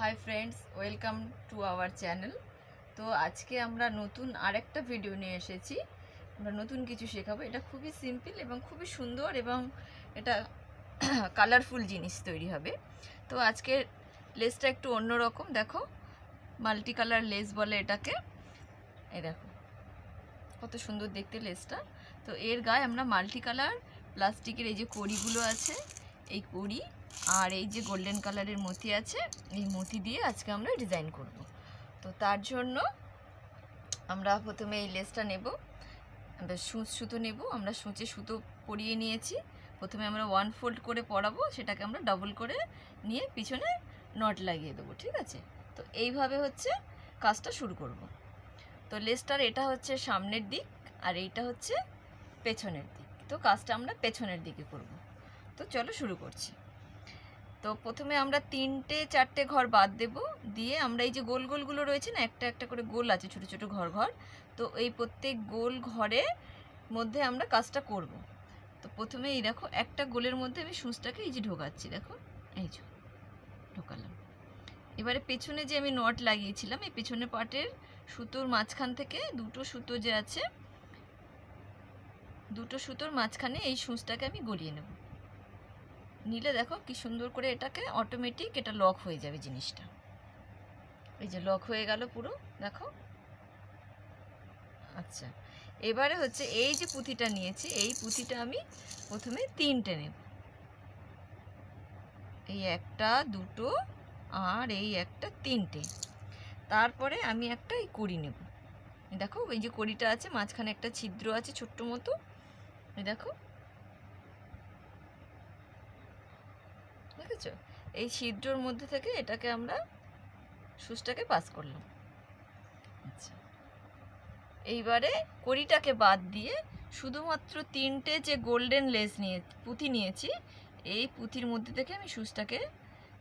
Hi friends, welcome to our channel. তো আজকে আমরা নতুন আরেকটা ভিডিও নিয়ে এসেছি। আমরা নতুন কিছু শেখাবো। এটা খুবই সিম্পল এবং খুবই সুন্দর এবং এটা কালারফুল জিনিস তৈরি হবে। তো আজকে লেসটা একটু অন্যরকম, দেখো মাল্টি কালার লেস বলে এটাকে। এই দেখো কত সুন্দর দেখতে লেসটা। তো এর গায়ে আমরা মাল্টি কালার প্লাস্টিকের এই যে কড়িগুলো আছে, এই কড়ি আর এই যে গোল্ডেন কালারের মতি আছে, এই মতি দিয়ে আজকে আমরা ডিজাইন করব। তো তার জন্য আমরা প্রথমে এই লেসটা নেব, আমরা সুতো নেব। আমরা সূচে সুতো পরিয়ে নিয়েছি। প্রথমে আমরা 1 ফোল্ড করে পরাবো, সেটাকে আমরা ডাবল করে নিয়ে পিছনে নট লাগিয়ে দেবো, ঠিক আছে? তো এইভাবে হচ্ছে কাজটা শুরু করব। তো লেসটার এটা হচ্ছে সামনের দিক আর এইটা হচ্ছে পেছনের দিক। তো কাজটা আমরা পেছনের দিকে করব। তো চলো শুরু করছি। তো প্রথমে আমরা 3-4টে ঘর বাদ দেব, দিয়ে আমরা এই যে গোল গোলগুলো রয়েছে না, একটা একটা করে গোল আছে ছোট ছোট ঘর ঘর। তো এই প্রত্যেক গোল ঘরের মধ্যে আমরা কাজটা করব। তো প্রথমে এই দেখো একটা গোলের মধ্যে আমি সূচটাকে এই যে ঢোকাচ্ছি, দেখো এই যে ঢোকালাম। এবারে পেছনে যে আমি নট লাগিয়েছিলাম, এই পেছনের পার্টের সুতোর মাঝখান থেকে দুটো সুতো যে আছে, দুটো সুতোর মাঝখানে এই সূচটাকে আমি গলিয়ে নেব। নিলে দেখো কি সুন্দর করে এটাকে অটোমেটিক এটা লক হয়ে যাবে জিনিসটা। এই যে লক হয়ে গেল পুরো, দেখো। আচ্ছা, এবারে হচ্ছে এই যে পুঁথিটা নিয়েছি, এই পুঁথিটা আমি প্রথমে 3টে নেব। এই একটা, দুটো আর এই একটা, 3টে। তারপরে আমি একটা এই কড়ি নেব। দেখো এই যে কড়িটা আছে, মাঝখানে একটা ছিদ্র আছে ছোট্ট মতো, এই দেখো, দেখেছো? এই ছিদ্রর মধ্যে থেকে এটাকে আমরা সূচটাকে পাস করলাম। আচ্ছা, এইবারে কড়িটাকে বাদ দিয়ে শুধুমাত্র 3টে যে গোল্ডেন লেস নিয়ে পুঁথি নিয়েছি, এই পুঁথির মধ্যে থেকে আমি সূচটাকে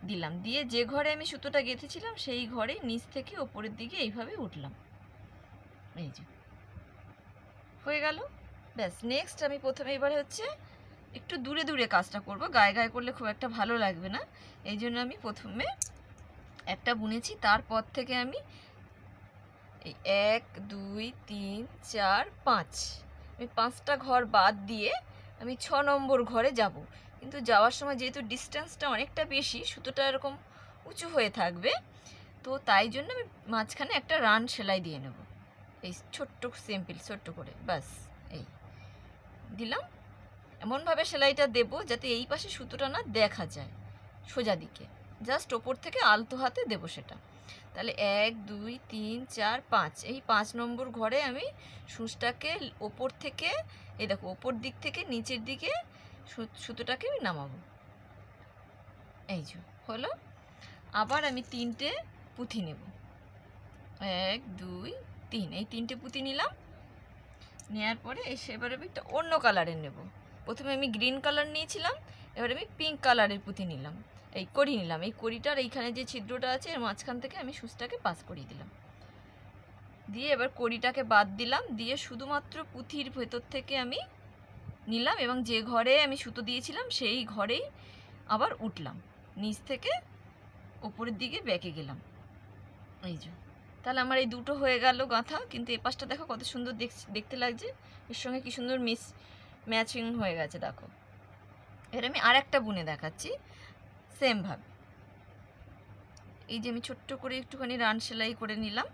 দিলাম, দিয়ে যে ঘরে আমি সুতোটা গেঁথেছিলাম সেই ঘরে নিচ থেকে ওপরের দিকে এইভাবে উঠলাম। এই যে হয়ে গেল, ব্যাস। নেক্সট আমি প্রথমে এবারে হচ্ছে একটু দূরে দূরে কাজটা করব, গায়ে গায়ে করলে খুব একটা ভালো লাগবে না। এই জন্য আমি প্রথমে একটা বুনেছি, তারপর থেকে আমি এই 1 2 3 4 5 আমি 5টা ঘর বাদ দিয়ে আমি 6 নম্বর ঘরে যাব। কিন্তু যাওয়ার সময় যেহেতু ডিস্টেন্সটা অনেকটা বেশি, সুতোটা এরকম উঁচু হয়ে থাকবে, তো তাই জন্য আমি মাঝখানে একটা রান সেলাই দিয়ে নেব, এই ছোট্ট সিম্পল ছোট্ট করে, বাস এই দিলাম। এমনভাবে সেলাইটা দেব যাতে এই পাশে সুতোটা না দেখা যায় সোজা দিকে, জাস্ট ওপর থেকে আলতো হাতে দেব সেটা। তাহলে 1 2 3 4 5 এই 5 নম্বর ঘরে আমি সূচটাকে ওপর থেকে, এই দেখো ওপর দিক থেকে নিচের দিকে সুতোটাকে আমি নামাবো। এই যে হলো। আবার আমি 3টে পুঁথি নেব, 1 2 3 এই 3টে পুঁথি নিলাম। নেওয়ার পরে এবারে আমি একটা অন্য কালারের নেব। প্রথমে আমি গ্রিন কালার নিয়েছিলাম, এবারে আমি পিঙ্ক কালারের পুঁথি নিলাম, এই কড়ি নিলাম। এই কড়িটার এইখানে যে ছিদ্রটা আছে এর মাঝখান থেকে আমি সূচটাকে পাস করিয়ে দিলাম, দিয়ে এবার কড়িটাকে বাদ দিলাম, দিয়ে শুধুমাত্র পুঁথির ভেতর থেকে আমি নিলাম এবং যে ঘরে আমি সুতো দিয়েছিলাম সেই ঘরেই আবার উঠলাম, নিচ থেকে ওপরের দিকে বেঁকে গেলাম। এই যে তাহলে আমার এই দুটো হয়ে গেল গাঁথা। কিন্তু এ পাশটা দেখো কত সুন্দর দেখতে লাগছে, এর সঙ্গে কি সুন্দর ম্যাচিং হয়ে গেছে, দেখো। এর আমি আর একটা বুনে দেখাচ্ছি সেমভাবে। এই যে আমি ছোট্ট করে একটুখানি রান সেলাই করে নিলাম,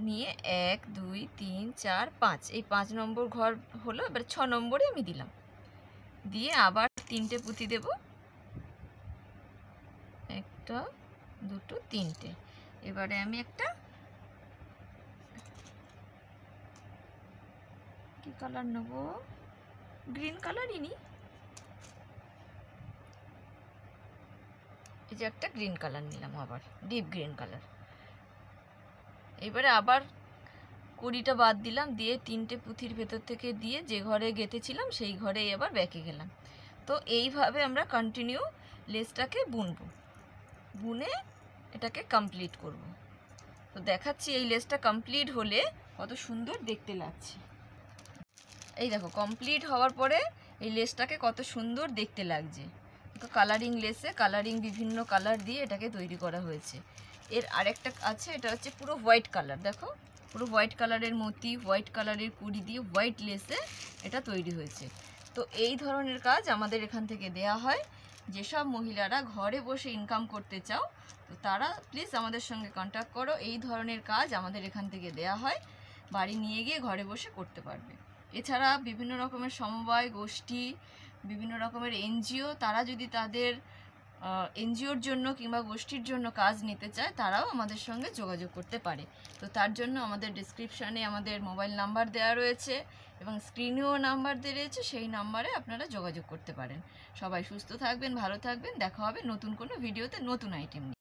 নিয়ে 1 2 3 4 5 এই 5 নম্বর ঘর হলো। এবার 6 নম্বরে আমি দিলাম, দিয়ে আবার 3টে পুঁথি দেব, একটা দুটো 3টে। এবারে আমি একটা কি কালার নেব, গ্রিন কালারই নিই। এই যে একটা গ্রিন কালার নিলাম, আবার ডিপ গ্রিন কালার। এবারে আবার কড়িটা বাদ দিলাম, দিয়ে 3টে পুঁথির ভেতর থেকে দিয়ে যে ঘরে গেঁথেছিলাম সেই ঘরে এবার বেঁকে গেলাম। তো এইভাবে আমরা কন্টিনিউ লেসটাকে বুনবো, বুনে এটাকে কমপ্লিট করব। তো দেখাচ্ছি এই লেসটা কমপ্লিট হলে কত সুন্দর দেখতে লাগছে। এই দেখো কমপ্লিট হওয়ার পরে এই লেসটাকে কত সুন্দর দেখতে লাগছে, তো কালারিং লেসে কালারিং বিভিন্ন কালার দিয়ে এটাকে তৈরি করা হয়েছে। এর আরেকটা আছে, এটা হচ্ছে পুরো হোয়াইট কালার, দেখো পুরো হোয়াইট কালারের মতি, হোয়াইট কালারের কুড়ি দিয়ে হোয়াইট লেসে এটা তৈরি হয়েছে। তো এই ধরনের কাজ আমাদের এখান থেকে দেয়া হয়। যেসব মহিলারা ঘরে বসে ইনকাম করতে চাও তো তারা প্লিজ আমাদের সঙ্গে কন্ট্যাক্ট করো। এই ধরনের কাজ আমাদের এখান থেকে দেয়া হয়, বাড়ি নিয়ে গিয়ে ঘরে বসে করতে পারবে। এছাড়া বিভিন্ন রকমের সমবায় গোষ্ঠী, বিভিন্ন রকমের এনজিও, তারা যদি তাদের এনজিওর জন্য কিংবা গোষ্ঠীর জন্য কাজ নিতে চায় তারাও আমাদের সঙ্গে যোগাযোগ করতে পারে। তো তার জন্য আমাদের ডেসক্রিপশানে আমাদের মোবাইল নাম্বার দেওয়া রয়েছে এবং স্ক্রিনেও নাম্বার দেওয়া রয়েছে, সেই নাম্বারে আপনারা যোগাযোগ করতে পারেন। সবাই সুস্থ থাকবেন, ভালো থাকবেন, দেখা হবে নতুন কোনো ভিডিওতে নতুন আইটেম নিয়ে।